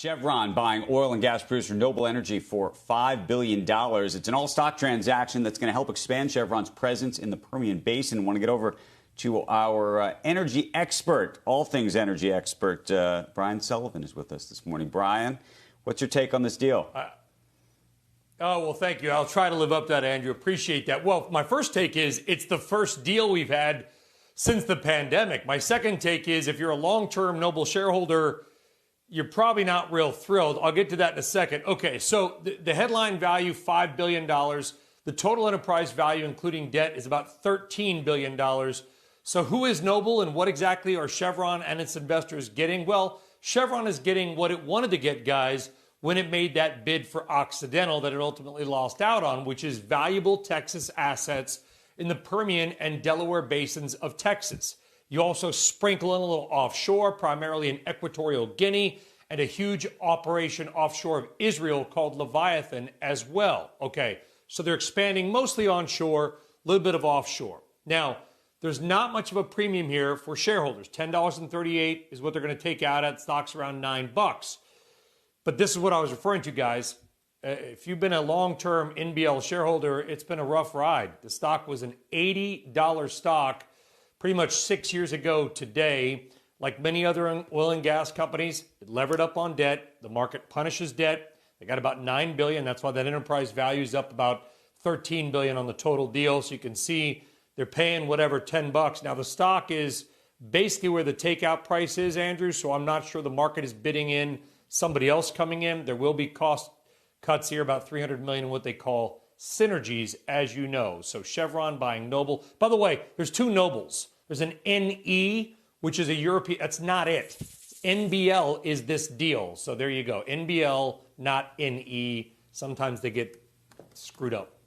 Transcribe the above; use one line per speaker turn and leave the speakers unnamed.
Chevron buying oil and gas producer Noble Energy for $5 billion. It's an all-stock transaction that's going to help expand Chevron's presence in the Permian Basin. I want to get over to our energy expert, all things energy expert. Brian Sullivan is with us this morning. Brian, what's your take on this deal?
Well, thank you. I'll try to live up to that, Andrew. Appreciate that. Well, my first take is it's the first deal we've had since the pandemic. My second take is if you're a long-term Noble shareholder, you're probably not real thrilled. I'll get to that in a second. Okay, so the headline value, $5 billion. The total enterprise value, including debt, is about $13 billion. So who is Noble and what exactly are Chevron and its investors getting? Well, Chevron is getting what it wanted to get, guys, when it made that bid for Occidental that it ultimately lost out on, which is valuable Texas assets in the Permian and Delaware basins of Texas. You also sprinkle in a little offshore, primarily in Equatorial Guinea, and a huge operation offshore of Israel called Leviathan as well. Okay, so they're expanding mostly onshore, a little bit of offshore. Now, there's not much of a premium here for shareholders. $10.38 is what they're going to take out at. Stock's around $9. But this is what I was referring to, guys. If you've been a long-term NBL shareholder, it's been a rough ride. The stock was an $80 stock pretty much 6 years ago today. Like many other oil and gas companies, it levered up on debt. The market punishes debt. They got about $9 billion. That's why that enterprise value is up about $13 billion on the total deal. So you can see they're paying whatever, $10. Now, the stock is basically where the takeout price is, Andrew, so I'm not sure the market is bidding in somebody else coming in. There will be cost cuts here, about $300 million in what they call synergies, as you know. So Chevron buying Noble. By the way, there's two Nobles. There's an NE, which is a European. That's not it. NBL is this deal. So there you go. NBL, not NE. Sometimes they get screwed up.